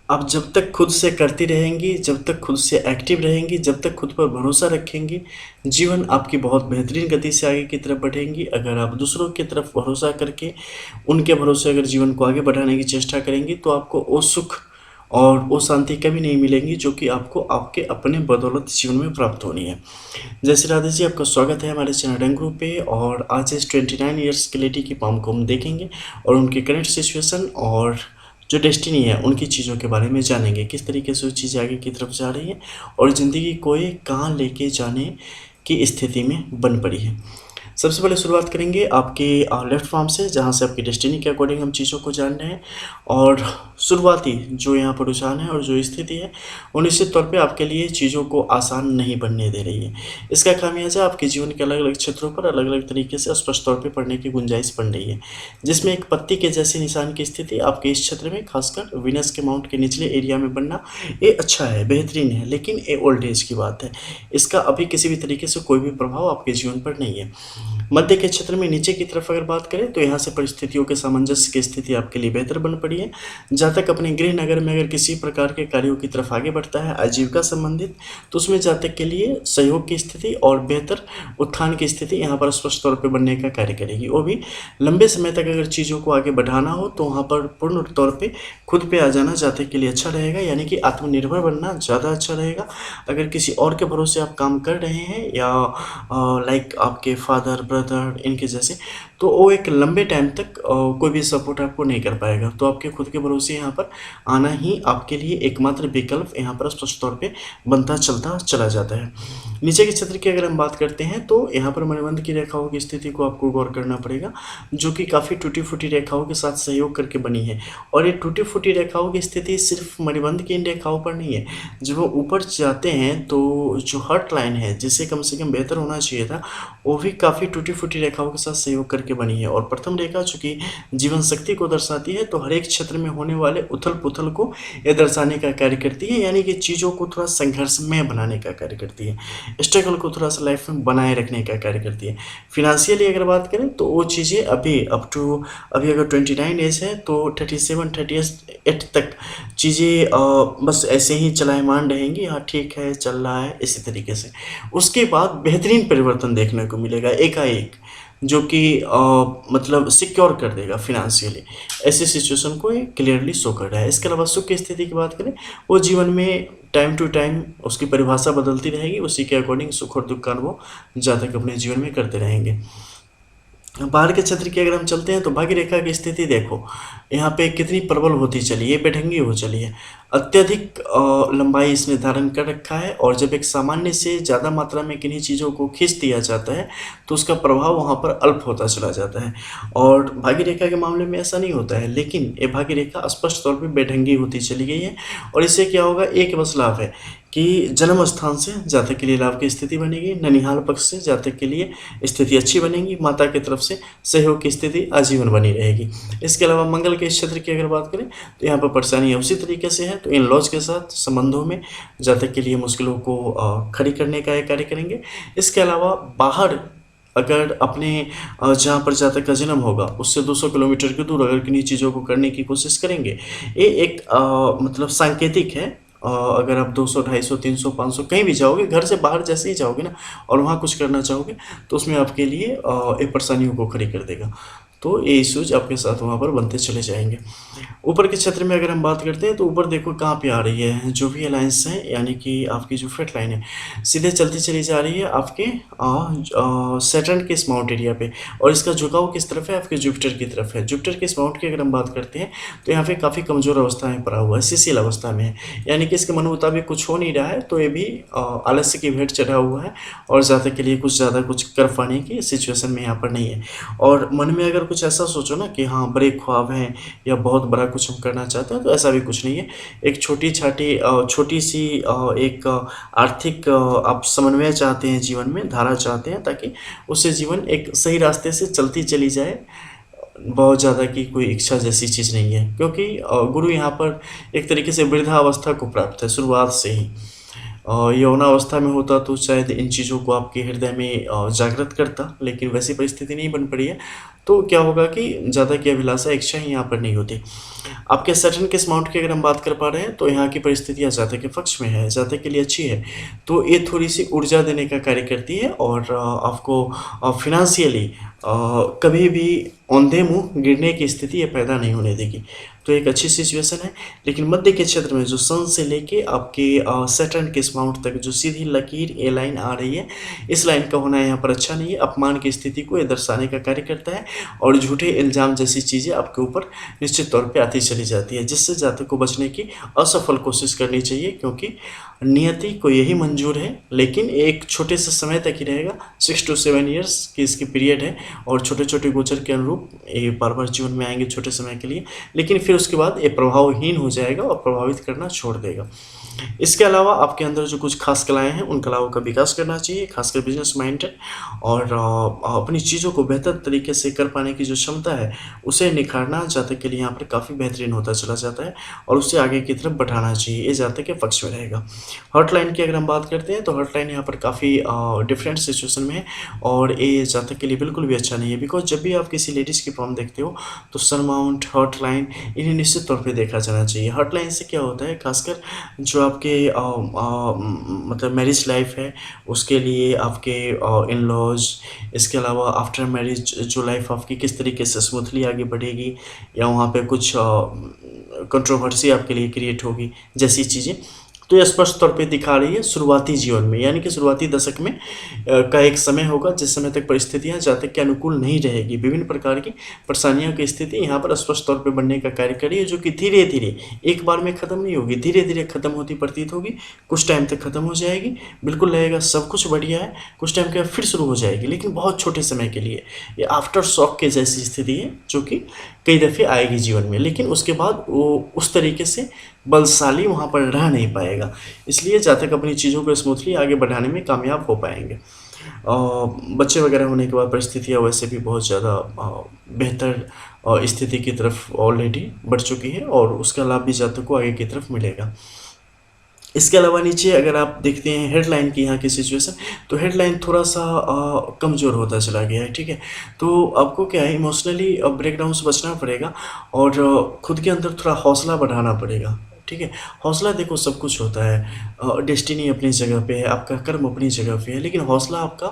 आप जब तक खुद से करती रहेंगी, जब तक खुद से एक्टिव रहेंगी, जब तक खुद पर भरोसा रखेंगी, जीवन आपकी बहुत बेहतरीन गति से आगे की तरफ बढ़ेंगी। अगर आप दूसरों की तरफ भरोसा करके, उनके भरोसे अगर जीवन को आगे बढ़ाने की चेष्टा करेंगी, तो आपको वो सुख और वो शांति कभी नहीं मिलेंगी, जो कि आपको आपके अपने बदौलत जीवन में प्राप्त होनी है। जय श्री राधे जी, आपका स्वागत है हमारे चैनल रंग ग्रुप पे। और आज इस 29 ईयर्स के लेडी की पाम को हम देखेंगे और उनकी करंट सिचुएशन और जो डेस्टिनी है उनकी चीज़ों के बारे में जानेंगे, किस तरीके से वो चीज़ें आगे की तरफ जा रही हैं और ज़िंदगी को ये कहाँ लेके जाने की स्थिति में बन पड़ी है। सबसे पहले शुरुआत करेंगे आपके लेफ्ट पाम से, जहाँ से आपकी डेस्टिनी के अकॉर्डिंग हम चीज़ों को जान रहे हैं। और शुरुआती जो यहाँ पर रुझान है और जो स्थिति है, वो निश्चित तौर पे आपके लिए चीज़ों को आसान नहीं बनने दे रही है। इसका खामियाजा आपके जीवन के अलग अलग क्षेत्रों पर अलग अलग तरीके से स्पष्ट तौर पे पड़ने की गुंजाइश बन रही है, जिसमें एक पत्ती के जैसे निशान की स्थिति आपके इस क्षेत्र में, खासकर वीनस के माउंट के निचले एरिया में बनना, ये अच्छा है, बेहतरीन है, लेकिन ये ओल्ड एज की बात है। इसका अभी किसी भी तरीके से कोई भी प्रभाव आपके जीवन पर नहीं है। मध्य के क्षेत्र में नीचे की तरफ अगर बात करें, तो यहाँ से परिस्थितियों के सामंजस्य की स्थिति आपके लिए बेहतर बन पड़ी है। जहाँ तक अपने गृह नगर में अगर किसी प्रकार के कार्यों की तरफ आगे बढ़ता है आजीविका संबंधित, तो उसमें जहाँ तक के लिए सहयोग की स्थिति और बेहतर उत्थान की स्थिति यहाँ पर स्पष्ट तौर पर बनने का कार्य करेगी। वो भी लंबे समय तक अगर चीज़ों को आगे बढ़ाना हो, तो वहाँ पर पूर्ण तौर पर खुद पे आ जाना जहाँ तक के लिए अच्छा रहेगा, यानी कि आत्मनिर्भर बनना ज़्यादा अच्छा रहेगा। अगर किसी और के भरोसे आप काम कर रहे हैं, या लाइक आपके फादर, ब्रदर, इनके जैसे, तो वो एक लंबे टाइम तक कोई भी सपोर्ट आपको नहीं कर पाएगा। तो आपके खुद के भरोसे यहाँ पर आना ही आपके लिए एकमात्र विकल्प यहाँ पर स्पष्ट तौर पे बनता चलता चला जाता है। नीचे के क्षेत्र की अगर हम बात करते हैं, तो यहाँ पर मणिबंध की रेखाओं की स्थिति को आपको गौर करना पड़ेगा, जो कि काफ़ी टूटी फूटी रेखाओं के साथ सहयोग करके बनी है। और ये टूटी फूटी रेखाओं की स्थिति सिर्फ मणिबंध की इन रेखाओं पर नहीं है। जब वो ऊपर जाते हैं, तो जो हर्ट लाइन है, जिससे कम से कम बेहतर होना चाहिए था, वो भी काफ़ी टूटी फूटी रेखाओं के साथ सहयोग करके बनी है। और प्रथम रेखा चूंकि जीवन शक्ति को दर्शाती है, तो हर एक क्षेत्र में होने वाले उथल पुथल को यह दर्शाने का कार्य करती है, यानी कि चीज़ों को थोड़ा संघर्षमय बनाने का कार्य करती है, स्ट्रगल को थोड़ा सा लाइफ में बनाए रखने का कार्य करती है। फिनेंशियली अगर बात करें, तो वो चीज़ें अभी अभी अगर 29 एज है, तो 37 38 तक चीज़ें बस ऐसे ही चलायमान रहेंगी। हाँ ठीक है, चल रहा है, इसी तरीके से। उसके बाद बेहतरीन परिवर्तन देखने को मिलेगा एकाएक, जो कि मतलब सिक्योर कर देगा फिनेंशियली। ऐसी सिचुएशन को ये क्लियरली शो कर रहा है। इसके अलावा सुख की स्थिति की बात करें, वो जीवन में टाइम टू टाइम उसकी परिभाषा बदलती रहेगी, उसी के अकॉर्डिंग सुख और दुख का अनुभव जहाँ तक अपने जीवन में करते रहेंगे। बाहर के क्षेत्र की अगर हम चलते हैं, तो भाग्य रेखा की स्थिति देखो यहाँ पे कितनी प्रबल होती चली है, बेढंगी हो चली है। अत्यधिक लंबाई इसने धारण कर रखा है, और जब एक सामान्य से ज़्यादा मात्रा में किन्हीं चीज़ों को खींच दिया जाता है, तो उसका प्रभाव वहाँ पर अल्प होता चला जाता है। और भाग्य रेखा के मामले में ऐसा नहीं होता है, लेकिन ये भाग्य रेखा स्पष्ट तौर पर बेढंगी होती चली गई है। और इससे क्या होगा, एक बस लाभ है कि जन्म स्थान से जातक के लिए लाभ की स्थिति बनेगी, ननिहाल पक्ष से जातक के लिए स्थिति अच्छी बनेगी, माता की तरफ से सहयोग की स्थिति आजीवन बनी रहेगी। इसके अलावा मंगल के क्षेत्र की अगर बात करें, तो यहाँ पर परेशानियाँ उसी तरीके से है। तो इन लॉज के साथ संबंधों में जातक के लिए मुश्किलों को खड़ी करने का कार्य करेंगे। इसके अलावा बाहर अगर अपने जहाँ पर जातक का जन्म होगा, उससे 200 किलोमीटर की दूर अगर किन्हीं चीज़ों को करने की कोशिश करेंगे, ये एक मतलब सांकेतिक है। अगर आप 200, 250, 300, 500 कहीं भी जाओगे, घर से बाहर जैसे ही जाओगे ना, और वहाँ कुछ करना चाहोगे, तो उसमें आपके लिए एक परेशानियों को खड़ी कर देगा। तो ये इश्यूज आपके साथ वहाँ पर बनते चले जाएंगे। ऊपर के क्षेत्र में अगर हम बात करते हैं, तो ऊपर देखो कहाँ पे आ रही है, जो भी अलायंस है, यानी कि आपकी जो फेट लाइन है, सीधे चलती चली जा रही है आपके सैटर्न के इस माउंट एरिया पे। और इसका झुकाव किस तरफ है, आपके जुपिटर की तरफ है। जुपिटर के इस माउंट की अगर हम बात करते हैं, तो यहाँ पे काफ़ी कमज़ोर अवस्था में पड़ा हुआ है, शिशिल अवस्था में है, यानी कि इसके मन मुताबिक कुछ हो नहीं रहा है। तो ये भी आलस्य की भेंट चढ़ा हुआ है, और जातक के लिए कुछ ज़्यादा कुछ कर पाने की सिचुएशन में यहाँ पर नहीं है। और मन में अगर कुछ ऐसा सोचो ना कि हाँ बड़े ख्वाब हैं या बहुत बड़ा कुछ हम करना चाहते हैं, तो ऐसा भी कुछ नहीं है। एक छोटी सी एक आर्थिक आप समन्वय चाहते हैं, जीवन में धारा चाहते हैं, ताकि उससे जीवन एक सही रास्ते से चलती चली जाए। बहुत ज़्यादा की कोई इच्छा जैसी चीज़ नहीं है, क्योंकि गुरु यहाँ पर एक तरीके से वृद्धावस्था को प्राप्त है शुरुआत से ही। यौवनावस्था में होता तो शायद इन चीज़ों को आपके हृदय में जागृत करता, लेकिन वैसी परिस्थिति नहीं बन पड़ी है। तो क्या होगा कि ज़्यादा की अभिलाषा इच्छा ही यहाँ पर नहीं होती। आपके सैटर्न के इस माउंट की अगर हम बात कर पा रहे हैं तो यहाँ की परिस्थितियाँ जातक के पक्ष में है, जातक के लिए अच्छी है। तो ये थोड़ी-सी ऊर्जा देने का कार्य करती है और आपको फ़ाइनेंशियली कभी भी औंधे मुँह गिरने की स्थिति ये पैदा नहीं होने देगी। तो एक अच्छी सिचुएशन है। लेकिन मध्य के क्षेत्र में जो सन से लेके आपके सैटर्न के इस माउंट तक जो सीधी लकीर ये लाइन आ रही है, इस लाइन का होना यहाँ पर अच्छा नहीं है। अपमान की स्थिति को ये दर्शाने का कार्य करता है और झूठे इल्ज़ाम जैसी चीज़ें आपके ऊपर निश्चित तौर पे आती चली जाती है, जिससे जातक को बचने की असफल कोशिश करनी चाहिए, क्योंकि नियति को यही मंजूर है। लेकिन एक छोटे से समय तक ही रहेगा, 6 to 7 ईयर्स की इसकी पीरियड है और छोटे-छोटे गोचर के अनुरूप ये बार-बार जीवन में आएँगे छोटे समय के लिए, लेकिन फिर उसके बाद ये प्रभावहीन हो जाएगा और प्रभावित करना छोड़ देगा। इसके अलावा आपके अंदर जो कुछ खास कलाएँ हैं, उन कलाओं का विकास करना चाहिए, खासकर बिज़नेस माइंडेड और अपनी चीज़ों को बेहतर तरीके से कर पाने की जो क्षमता है, उसे निखारना जातक के लिए यहाँ पर काफ़ी बेहतरीन होता चला जाता है और उसे आगे की तरफ बढ़ाना चाहिए। ये जातक के पक्ष में रहेगा। हॉटलाइन की अगर हम बात करते हैं तो हॉटलाइन यहाँ पर काफ़ी डिफरेंट सिचुएशन में है और ये जातक के लिए बिल्कुल भी अच्छा नहीं है। बिकॉज़ जब भी आप किसी लेडीज़ की प्रॉब्लम देखते हो तो सन माउंट, हॉटलाइन इन्हें निश्चित तौर पे देखा जाना चाहिए। हॉटलाइन से क्या होता है, खासकर जो आपके मतलब मैरिज लाइफ है उसके लिए आपके इन-लॉज़, इसके अलावा आफ्टर मैरिज जो लाइफ आपकी किस तरीके से स्मूथली आगे बढ़ेगी या वहाँ पे कुछ कंट्रोवर्सी आपके लिए क्रिएट होगी जैसी चीज़ें, तो ये स्पष्ट तौर पे दिखा रही है शुरुआती जीवन में, यानी कि शुरुआती दशक में का एक समय होगा जिस समय तक परिस्थितियाँ जातक के अनुकूल नहीं रहेगी। विभिन्न प्रकार की परेशानियों की स्थिति यहाँ पर स्पष्ट तौर पे बनने का कार्य कर रही है, जो कि धीरे-धीरे एक बार में ख़त्म नहीं होगी, धीरे-धीरे ख़त्म होती प्रतीत होगी। कुछ टाइम तक ख़त्म हो जाएगी, बिल्कुल लगेगा सब कुछ बढ़िया है, कुछ टाइम के बाद फिर शुरू हो जाएगी, लेकिन बहुत छोटे समय के लिए। ये आफ्टर शॉक के जैसी स्थिति है, जो कि कई दफ़े आएगी जीवन में, लेकिन उसके बाद वो उस तरीके से बलशाली वहाँ पर रह नहीं पाएगा। इसलिए जातक अपनी चीज़ों को स्मूथली आगे बढ़ाने में कामयाब हो पाएँगे। बच्चे वगैरह होने के बाद परिस्थितियाँ वैसे भी बहुत ज़्यादा बेहतर स्थिति की तरफ ऑलरेडी बढ़ चुकी है और उसका लाभ भी जातक को आगे की तरफ मिलेगा। इसके अलावा नीचे अगर आप देखते हैं हेडलाइन की यहाँ की सिचुएशन, तो हेडलाइन थोड़ा-सा कमज़ोर होता चला गया है, ठीक है? तो आपको क्या है, इमोशनली ब्रेकडाउन से बचना पड़ेगा और खुद के अंदर थोड़ा हौसला बढ़ाना पड़ेगा, ठीक है? हौसला देखो सब कुछ होता है, डेस्टिनी अपनी जगह पे है, आपका कर्म अपनी जगह पे है, लेकिन हौसला आपका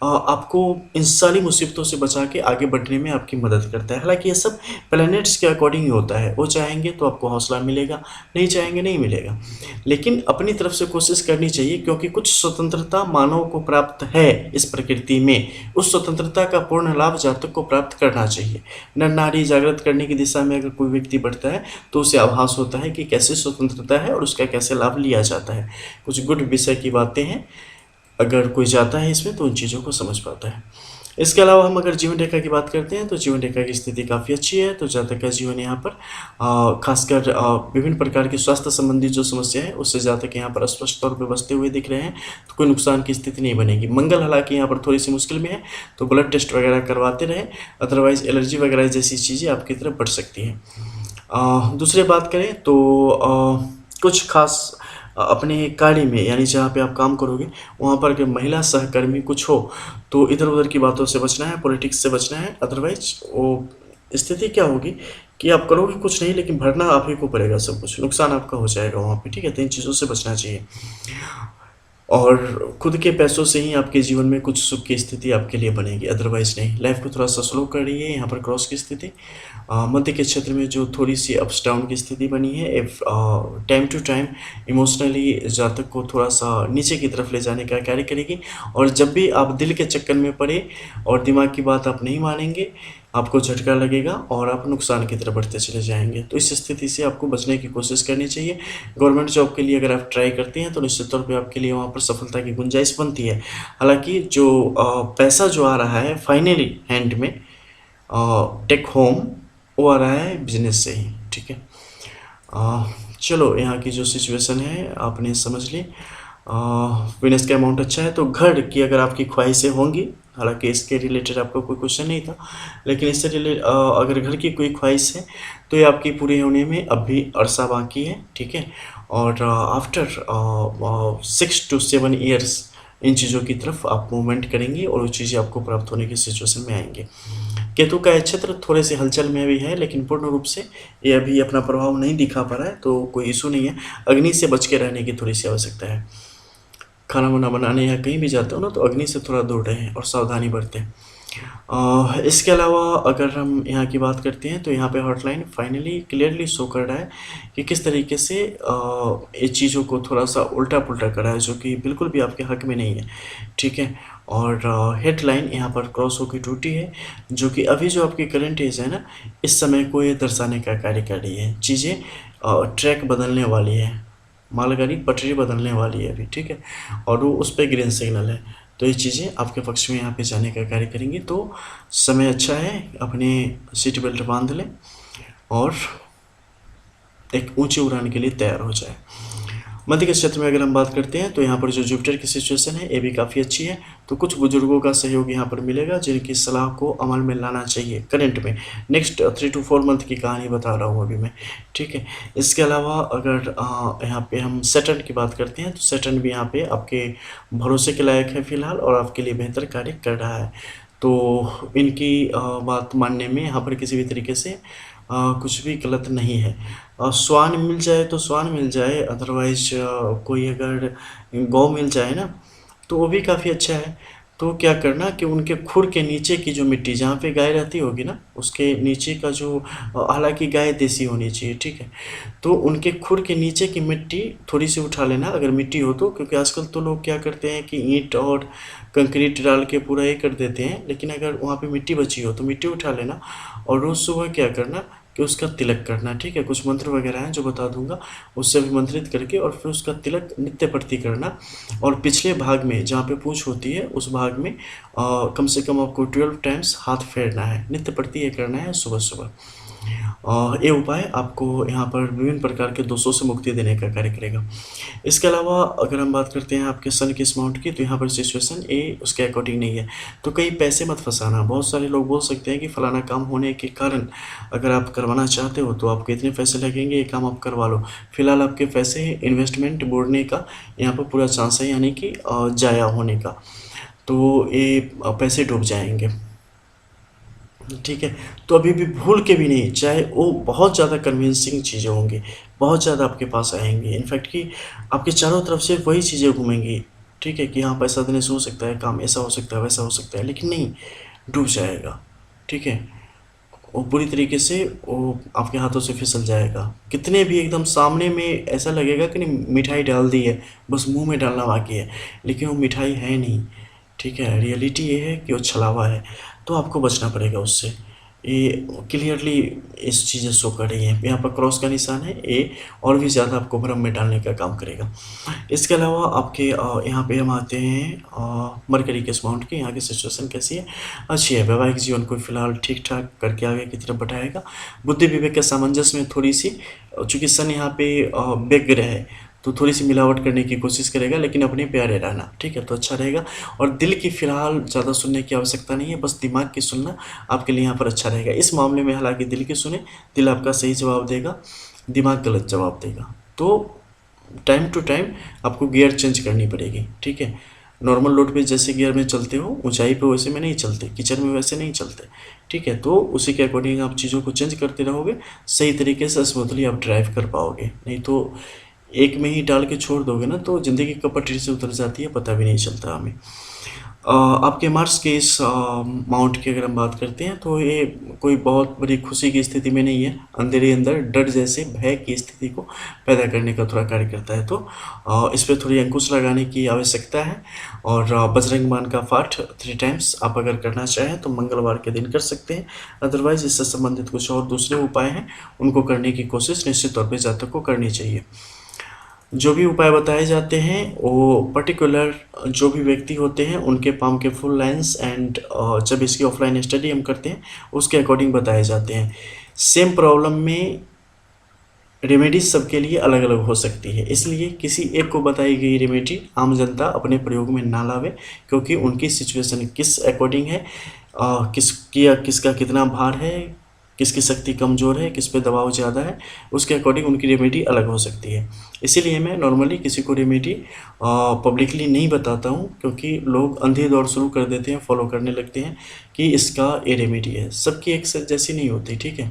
आपको इन सारी मुसीबतों से बचा के आगे बढ़ने में आपकी मदद करता है। हालाँकि ये सब प्लैनेट्स के अकॉर्डिंग ही होता है, वो चाहेंगे तो आपको हौसला मिलेगा, नहीं चाहेंगे नहीं मिलेगा। लेकिन अपनी तरफ से कोशिश करनी चाहिए, क्योंकि कुछ स्वतंत्रता मानव को प्राप्त है इस प्रकृति में, उस स्वतंत्रता का पूर्ण लाभ जातक को प्राप्त करना चाहिए। नर-नारी जागृत करने की दिशा में अगर कोई व्यक्ति बढ़ता है तो उसे आभास होता है कि कैसे स्वतंत्रता है और उसका कैसे लाभ लिया जाता है। कुछ गुड विषय की बातें हैं, अगर कोई जाता है इसमें तो उन चीज़ों को समझ पाता है। इसके अलावा हम अगर जीवन रेखा की बात करते हैं तो जीवन रेखा की स्थिति काफ़ी अच्छी है। तो जातक का जीवन यहाँ पर खासकर विभिन्न प्रकार की स्वास्थ्य संबंधी जो समस्या है उससे जातक यहाँ पर स्पष्ट तौर पे बचते हुए दिख रहे हैं, तो कोई नुकसान की स्थिति नहीं बनेगी। मंगल हालांकि यहाँ पर थोड़ी सी मुश्किल में है, तो ब्लड टेस्ट वगैरह करवाते रहें, अदरवाइज एलर्जी वगैरह जैसी चीज़ें आपकी तरफ बढ़ सकती हैं। दूसरी बात करें तो कुछ खास अपने कार्य में, यानी जहाँ पे आप काम करोगे वहाँ पर अगर महिला सहकर्मी कुछ हो तो इधर-उधर की बातों से बचना है, पॉलिटिक्स से बचना है। अदरवाइज वो स्थिति क्या होगी कि आप करोगे कुछ नहीं, लेकिन भरना आप ही को पड़ेगा सब कुछ, नुकसान आपका हो जाएगा वहाँ पे, ठीक है? तो इन चीज़ों से बचना चाहिए और खुद के पैसों से ही आपके जीवन में कुछ सुख की स्थिति आपके लिए बनेगी, अदरवाइज नहीं। लाइफ को थोड़ा सा स्लो कर रही है यहाँ पर क्रॉस की स्थिति। मध्य के क्षेत्र में जो थोड़ी सी अप्स डाउन की स्थिति बनी है, if time to time emotionally जातक को थोड़ा सा नीचे की तरफ ले जाने का कार्य करेगी और जब भी आप दिल के चक्कर में पड़े और दिमाग की बात आप नहीं मानेंगे, आपको झटका लगेगा और आप नुकसान की तरफ बढ़ते चले जाएंगे। तो इस स्थिति से आपको बचने की कोशिश करनी चाहिए। गवर्नमेंट जॉब के लिए अगर आप ट्राई करते हैं तो निश्चित तौर पे आपके लिए वहाँ पर सफलता की गुंजाइश बनती है। हालांकि जो पैसा जो आ रहा है फाइनली हैंड में टेक होम, वो आ रहा है बिजनेस से ही, ठीक है? चलो यहाँ की जो सिचुएशन है आपने समझ ली। बिजनेस का अमाउंट अच्छा है, तो घर की अगर आपकी ख्वाहिशें होंगी, हालांकि इसके रिलेटेड आपका कोई क्वेश्चन नहीं था, लेकिन इससे रिलेटेड अगर घर की कोई ख्वाहिश है तो ये आपकी पूरी होने में अब भी अरसा बाकी है, ठीक है? और आफ्टर 6 to 7 ईयर्स इन चीज़ों की तरफ आप मूवमेंट करेंगी और वो चीज़ें आपको प्राप्त होने की सिचुएशन में आएंगे। केतु का ये क्षेत्र थोड़े से हलचल में भी है, लेकिन पूर्ण रूप से ये अभी अपना प्रभाव नहीं दिखा पा रहा है, तो कोई इशू नहीं है। अग्नि से बच के रहने की थोड़ी सी आवश्यकता है। खाना वाना बनाने या कहीं भी जाते हो ना, तो अग्नि से थोड़ा दूर रहें और सावधानी बरतें। इसके अलावा अगर हम यहाँ की बात करते हैं, तो यहाँ पे हॉटलाइन फाइनली क्लियरली शो कर रहा है कि किस तरीके से ये चीज़ों को थोड़ा सा उल्टा पुल्टा कर रहा है, जो कि बिल्कुल भी आपके हक में नहीं है, ठीक है। और हेडलाइन यहाँ पर क्रॉस होकर टूटी है, जो कि अभी जो आपकी करंट एज है ना, इस समय को ये दर्शाने का कार्य कर रही है। चीज़ें ट्रैक बदलने वाली है, मालगाड़ी पटरी बदलने वाली है अभी, ठीक है, और वो उस पर ग्रीन सिग्नल है, तो ये चीज़ें आपके पक्ष में यहाँ पे जाने का कार्य करेंगी। तो समय अच्छा है, अपने सीट बेल्ट बांध लें और एक ऊंची उड़ान के लिए तैयार हो जाए। मध्य के क्षेत्र में अगर हम बात करते हैं, तो यहाँ पर जो जुपिटर की सिचुएशन है ये भी काफ़ी अच्छी है, तो कुछ बुजुर्गों का सहयोग यहाँ पर मिलेगा, जिनकी सलाह को अमल में लाना चाहिए करंट में। नेक्स्ट 3 to 4 मंथ की कहानी बता रहा हूँ अभी मैं, ठीक है। इसके अलावा अगर यहाँ पे हम सैटर्न की बात करते हैं, तो सैटर्न भी यहाँ पे आपके भरोसे के लायक है फिलहाल, और आपके लिए बेहतर कार्य कर रहा है। तो इनकी बात मानने में यहाँ पर किसी भी तरीके से कुछ भी गलत नहीं है। स्वान मिल जाए तो स्वान मिल जाए, अदरवाइज कोई अगर गौ मिल जाए ना, तो वो भी काफ़ी अच्छा है। तो क्या करना कि उनके खुर के नीचे की जो मिट्टी जहाँ पे गाय रहती होगी ना, उसके नीचे का जो हालांकि गाय देसी होनी चाहिए, ठीक है, तो उनके खुर के नीचे की मिट्टी थोड़ी सी उठा लेना अगर मिट्टी हो तो, क्योंकि आजकल तो लोग क्या करते हैं कि ईंट और कंक्रीट डाल के पूरा ये कर देते हैं, लेकिन अगर वहाँ पे मिट्टी बची हो तो मिट्टी उठा लेना, और रोज़ सुबह क्या करना कि उसका तिलक करना, ठीक है। कुछ मंत्र वगैरह हैं जो बता दूंगा, उससे अभिमंत्रित करके और फिर उसका तिलक नित्य प्रति करना, और पिछले भाग में जहाँ पे पूँछ होती है उस भाग में कम से कम आपको 12 टाइम्स हाथ फेरना है, नित्य प्रति ये करना है सुबह सुबह। ये उपाय आपको यहाँ पर विभिन्न प्रकार के दोषों से मुक्ति देने का कार्य करेगा। इसके अलावा अगर हम बात करते हैं आपके सन की इस माउंट की, तो यहाँ पर सिचुएशन ए उसके अकॉर्डिंग नहीं है, तो कहीं पैसे मत फंसाना। बहुत सारे लोग बोल सकते हैं कि फलाना काम होने के कारण अगर आप करवाना चाहते हो तो आपके इतने पैसे लगेंगे, ये काम आप करवा लो। फिलहाल आपके पैसे इन्वेस्टमेंट बुड़ने का यहाँ पर पूरा चांस है, यानी कि जाया होने का, तो ये पैसे डूब जाएंगे, ठीक है। तो अभी भी भूल के भी नहीं, चाहे वो बहुत ज़्यादा कन्विंसिंग चीज़ें होंगी, बहुत ज़्यादा आपके पास आएंगी, इनफैक्ट कि आपके चारों तरफ से वही चीज़ें घूमेंगी, ठीक है, कि हाँ पैसा देने से हो सकता है, काम ऐसा हो सकता है, वैसा हो सकता है, लेकिन नहीं, डूब जाएगा, ठीक है। वो पूरी तरीके से वो आपके हाथों से फिसल जाएगा। कितने भी एकदम सामने में ऐसा लगेगा कि नहीं मिठाई डाल दी है, बस मुंह में डालना बाकी है, लेकिन वो मिठाई है नहीं, ठीक है। रियलिटी ये है कि वो छलावा है, तो आपको बचना पड़ेगा उससे। ये क्लियरली इस चीज़ें शो कर रही हैं। यहाँ पर क्रॉस का निशान है, ये और भी ज़्यादा आपको भ्रम में डालने का काम करेगा। इसके अलावा आपके यहाँ पे हम आते हैं मरकरी के माउंट की। यहाँ की सिचुएशन कैसी है? अच्छी है। वैवाहिक जीवन को फिलहाल ठीक ठाक करके आगे की तरफ बढ़ाएगा। बुद्धि विवेक के सामंजस्य में थोड़ी सी, चूँकि सन यहाँ पे व्यग्र है, तो थोड़ी सी मिलावट करने की कोशिश करेगा, लेकिन अपने प्यारे रहना, ठीक है, तो अच्छा रहेगा। और दिल की फिलहाल ज़्यादा सुनने की आवश्यकता नहीं है, बस दिमाग की सुनना आपके लिए यहाँ पर अच्छा रहेगा। इस मामले में हालांकि दिल की सुने, दिल आपका सही जवाब देगा, दिमाग गलत जवाब देगा, तो टाइम टू टाइम आपको गियर चेंज करनी पड़ेगी, ठीक है। नॉर्मल रोड पे जैसे गियर में चलते हो, ऊंचाई पे वैसे में नहीं चलते, किचन में वैसे नहीं चलते, ठीक है। तो उसी के अकॉर्डिंग आप चीज़ों को चेंज करते रहोगे, सही तरीके से स्मूथली आप ड्राइव कर पाओगे। नहीं तो एक में ही डाल के छोड़ दोगे ना, तो ज़िंदगी कब पटरी से उतर जाती है पता भी नहीं चलता हमें। आपके मार्स के इस माउंट की अगर हम बात करते हैं, तो ये कोई बहुत बड़ी खुशी की स्थिति में नहीं है, अंधेरे अंदर डर जैसे भय की स्थिति को पैदा करने का थोड़ा कार्य करता है। तो इस पर थोड़ी अंकुश लगाने की आवश्यकता है। और बजरंग बाण का पाठ 3 टाइम्स आप अगर करना चाहें तो मंगलवार के दिन कर सकते हैं। अदरवाइज इससे संबंधित कुछ और दूसरे उपाय हैं, उनको करने की कोशिश निश्चित तौर पर जातक को करनी चाहिए। जो भी उपाय बताए जाते हैं वो पर्टिकुलर जो भी व्यक्ति होते हैं उनके पाम के फुल लाइंस एंड जब इसकी ऑफलाइन स्टडी हम करते हैं उसके अकॉर्डिंग बताए जाते हैं। सेम प्रॉब्लम में रेमेडीज सबके लिए अलग अलग हो सकती है, इसलिए किसी एक को बताई गई रेमेडी आम जनता अपने प्रयोग में ना लावे, क्योंकि उनकी सिचुएशन किस अकॉर्डिंग है, किसका कितना भार है, किसकी शक्ति कमज़ोर है, किस पे दबाव ज़्यादा है, उसके अकॉर्डिंग उनकी रेमेडी अलग हो सकती है। इसीलिए मैं नॉर्मली किसी को रेमेडी पब्लिकली नहीं बताता हूँ, क्योंकि लोग अंधे दौड़ शुरू कर देते हैं, फॉलो करने लगते हैं कि इसका ये रेमेडी है। सबकी एक जैसी नहीं होती, ठीक है।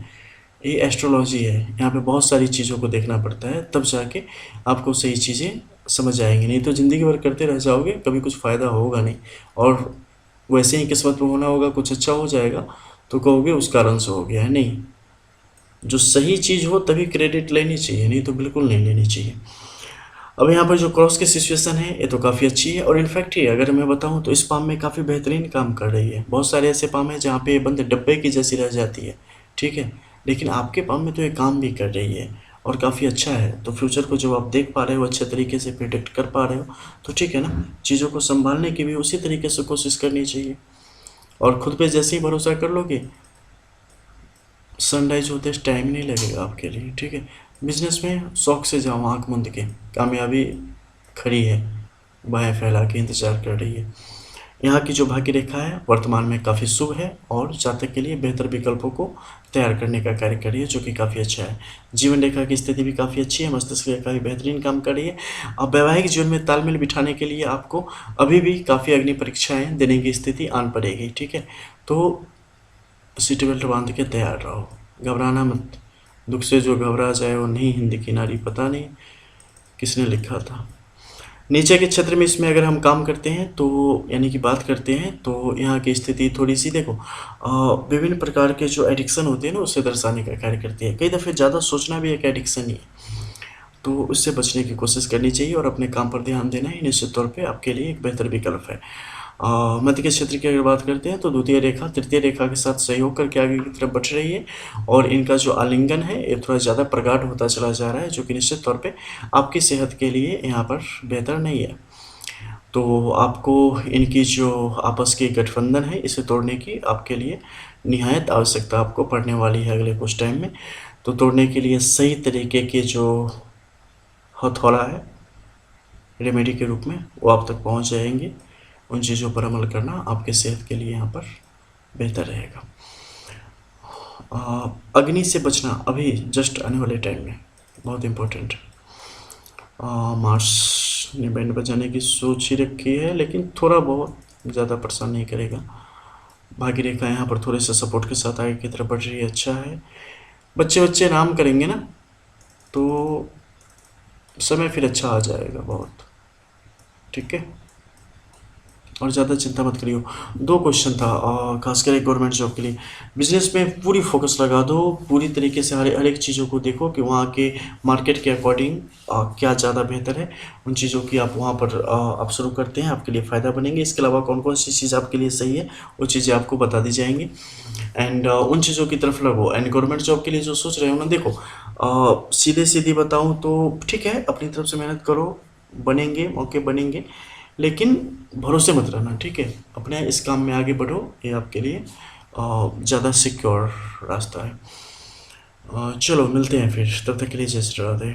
ये एस्ट्रोलॉजी है, यहाँ पे बहुत सारी चीज़ों को देखना पड़ता है, तब जाके आपको सही चीज़ें समझ आएंगी। नहीं तो ज़िंदगी भर करते रह जाओगे, कभी कुछ फ़ायदा होगा नहीं। और वैसे ही किस्मत में होना होगा, कुछ अच्छा हो जाएगा तो कहोगे उस कारण से हो गया है। नहीं, जो सही चीज़ हो तभी क्रेडिट लेनी चाहिए, नहीं तो बिल्कुल नहीं लेनी चाहिए। अब यहाँ पर जो क्रॉस की सिचुएशन है ये तो काफ़ी अच्छी है, और इनफैक्ट ये अगर मैं बताऊँ तो इस पाम में काफ़ी बेहतरीन काम कर रही है। बहुत सारे ऐसे पाम हैं जहाँ पे ये बंद डब्बे की जैसी रह जाती है, ठीक है, लेकिन आपके पाम में तो ये काम भी कर रही है और काफ़ी अच्छा है। तो फ्यूचर को जब आप देख पा रहे हो, अच्छे तरीके से प्रिडिक्ट कर पा रहे हो, तो ठीक है ना, चीज़ों को संभालने की भी उसी तरीके से कोशिश करनी चाहिए। और खुद पे जैसे ही भरोसा कर लोगे, सनराइज होते टाइम नहीं लगेगा आपके लिए, ठीक है। बिजनेस में शौक से जाओ, आँख मूंद के, कामयाबी खड़ी है, बाहें फैला के इंतज़ार कर रही है। यहाँ की जो भाग्य रेखा है वर्तमान में काफ़ी शुभ है और जातक के लिए बेहतर विकल्पों को तैयार करने का कार्य कर रही है, जो कि काफ़ी अच्छा है। जीवन रेखा की स्थिति भी काफ़ी अच्छी है, मस्तिष्क रेखा भी बेहतरीन काम कर रही है। अब वैवाहिक जीवन में तालमेल बिठाने के लिए आपको अभी भी काफ़ी अग्नि परीक्षाएँ देने की स्थिति आन पड़ेगी, ठीक है। तो सीट बेल्ट बांध के तैयार रहो, घबराना मत। दुख से जो घबरा जाए वो नहीं हिंद की नारी, पता नहीं किसने लिखा था। नीचे के क्षेत्र में इसमें अगर हम काम करते हैं तो यानी कि बात करते हैं तो यहाँ की स्थिति थोड़ी सी देखो, विभिन्न प्रकार के जो एडिक्शन होते हैं ना उसे दर्शाने का कार्य करती है। कई दफ़े ज़्यादा सोचना भी एक एडिक्शन ही है, तो उससे बचने की कोशिश करनी चाहिए और अपने काम पर ध्यान देना ही निश्चित तौर पे आपके लिए एक बेहतर विकल्प है। मध्य के क्षेत्र की अगर बात करते हैं तो द्वितीय रेखा तृतीय रेखा के साथ सहयोग करके आगे की तरफ बढ़ रही है और इनका जो आलिंगन है ये थोड़ा ज़्यादा प्रगाढ़ होता चला जा रहा है, जो कि निश्चित तौर पे आपकी सेहत के लिए यहाँ पर बेहतर नहीं है। तो आपको इनकी जो आपस की गठबंधन है इसे तोड़ने की आपके लिए निहायत आवश्यकता आपको पड़ने वाली है अगले कुछ टाइम में। तो तोड़ने के लिए सही तरीके के जो हथौड़ा है रेमेडी के रूप में वो आप तक पहुंच जाएंगे। उन चीज़ों पर अमल करना आपके सेहत के लिए यहाँ पर बेहतर रहेगा। अग्नि से बचना अभी जस्ट आने वाले टाइम में बहुत इम्पोर्टेंट। मार्स ने बैंड बजाने की सोच ही रखी है, लेकिन थोड़ा बहुत ज़्यादा परेशान नहीं करेगा। भाग्य रेखा यहाँ पर थोड़े से सपोर्ट के साथ आगे की तरफ बढ़ रही है, अच्छा है। बच्चे नाम करेंगे ना तो समय फिर अच्छा आ जाएगा बहुत, ठीक है। और ज़्यादा चिंता मत करियो। 2 क्वेश्चन था खासकर एक गवर्नमेंट जॉब के लिए। बिजनेस में पूरी फोकस लगा दो, पूरी तरीके से हर एक चीज़ों को देखो कि वहाँ के मार्केट के अकॉर्डिंग क्या ज़्यादा बेहतर है। उन चीज़ों की आप वहाँ पर आप शुरू करते हैं, आपके लिए फ़ायदा बनेंगे। इसके अलावा कौन कौन सी चीज़ आपके लिए सही है वो चीज़ें आपको बता दी जाएंगी एंड उन चीज़ों की तरफ लगो। एंड गवर्नमेंट जॉब के लिए जो सोच रहे हो ना, देखो सीधे बताऊँ तो ठीक है, अपनी तरफ से मेहनत करो, बनेंगे मौके बनेंगे, लेकिन भरोसे मत रहना, ठीक है। अपने इस काम में आगे बढ़ो, ये आपके लिए ज़्यादा सिक्योर रास्ता है। चलो मिलते हैं फिर, तब तक के लिए जय श्री राधे।